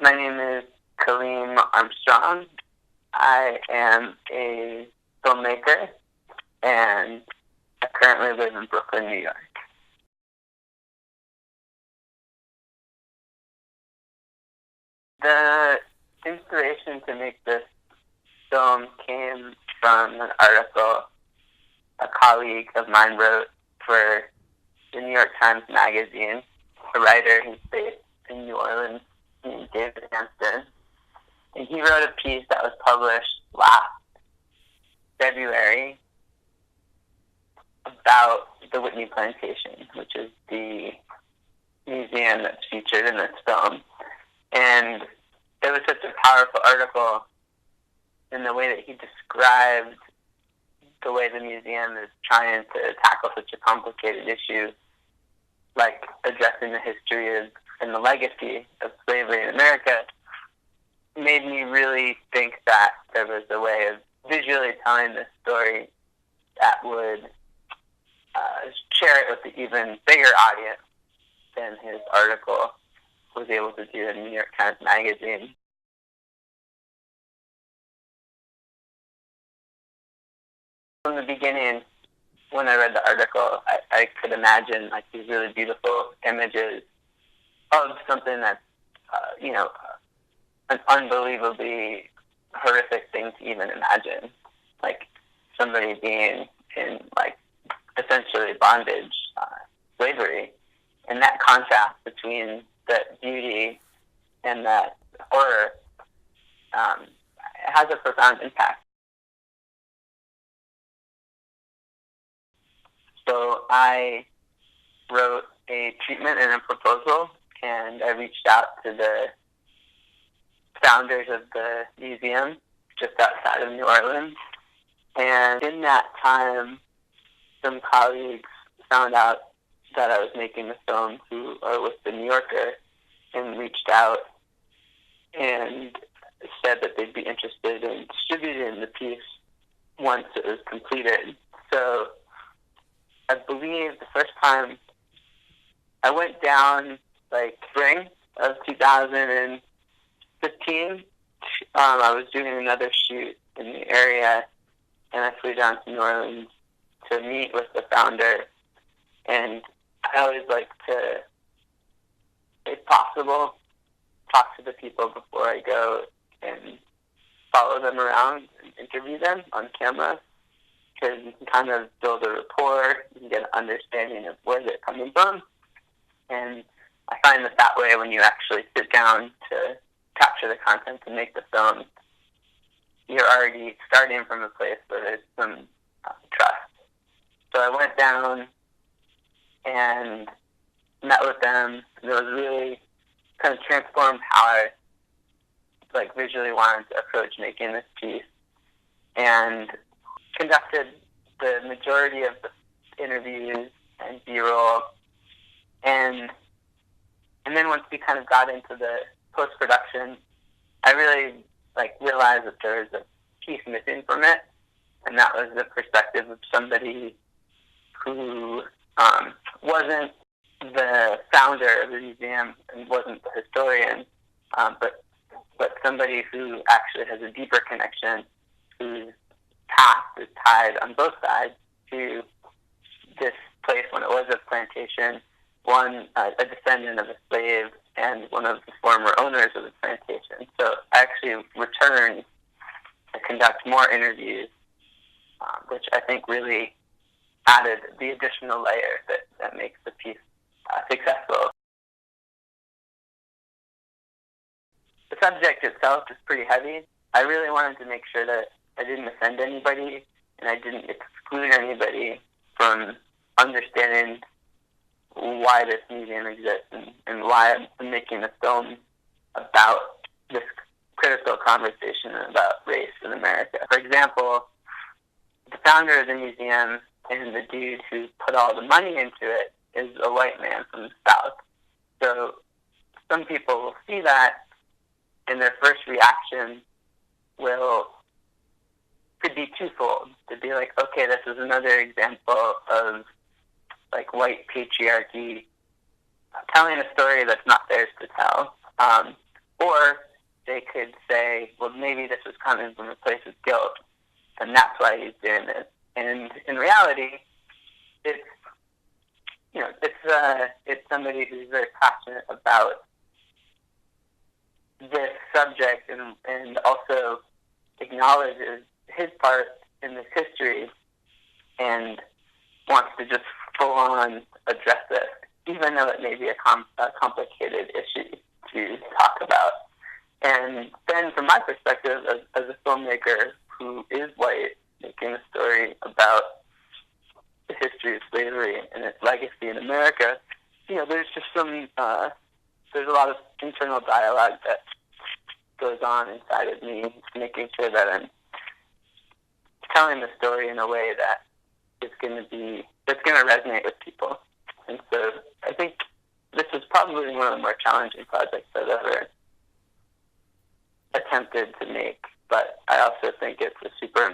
My name is Kaleem Armstrong. I am a filmmaker, and I currently live in Brooklyn, New York. The inspiration to make this film came from an article a colleague of mine wrote for the New York Times Magazine, a writer who's based in New Orleans named David Hampton. And he wrote a piece that was published last February about the Whitney Plantation, which is the museum that's featured in this film. And it was such a powerful article in the way that he described the way the museum is trying to tackle such a complicated issue, like addressing the history of, and the legacy of slavery in America, made me really think that there was a way of visually telling this story that would share it with an even bigger audience than his article was able to do in New York Times Magazine. From the beginning, when I read the article, I could imagine like these really beautiful images of something that's, an unbelievably horrific thing to even imagine, like somebody being in like essentially bondage, slavery, and that contrast between that beauty and that horror has a profound impact. So I wrote a treatment and a proposal, and I reached out to the founders of the museum just outside of New Orleans. And in that time, some colleagues found out that I was making the film who are with the New Yorker and reached out and said that they'd be interested in distributing the piece once it was completed. So I believe the first time I went down, like, spring of 2015, I was doing another shoot in the area, and I flew down to New Orleans to meet with the founder. And I always like to, if possible, talk to the people before I go and follow them around and interview them on camera, because you can kind of build a rapport, you can get an understanding of where they're coming from. And I find that way when you actually sit down to capture the content and make the film, you're already starting from a place where there's some trust. So I went down and met with them, and it was really kind of transformed how I visually wanted to approach making this piece, and conducted the majority of the interviews and B-roll, and then once we kind of got into the post-production, I really realized that there was a piece missing from it, and that was the perspective of somebody who wasn't the founder of the museum and wasn't the historian, but somebody who actually has a deeper connection, whose past is tied on both sides to this place when it was a plantation, one a descendant of a slave and one of the former owners of the plantation. So I actually returned to conduct more interviews, which I think really added the additional layer that makes the piece successful. The subject itself is pretty heavy. I really wanted to make sure that I didn't offend anybody and I didn't exclude anybody from understanding why this museum exists and why I'm making a film about this critical conversation about race in America. For example, the founder of the museum and the dude who put all the money into it is a white man from the South. So some people will see that, and their first reaction could be twofold. To be like, okay, this is another example of white patriarchy telling a story that's not theirs to tell. Or they could say, well, maybe this was coming from a place of guilt, and that's why he's doing this. And in reality, it's it's somebody who's very passionate about this subject and also acknowledges his part in this history and wants to just full on address it, even though it may be a complicated issue to talk about. And then, from my perspective, as a filmmaker who is white, making a story about the history of slavery and its legacy in America, there's just there's a lot of internal dialogue that goes on inside of me, making sure that I'm telling the story in a way that that's going to resonate with people. And so I think this is probably one of the more challenging projects I've ever attempted to make, but I also think it's a super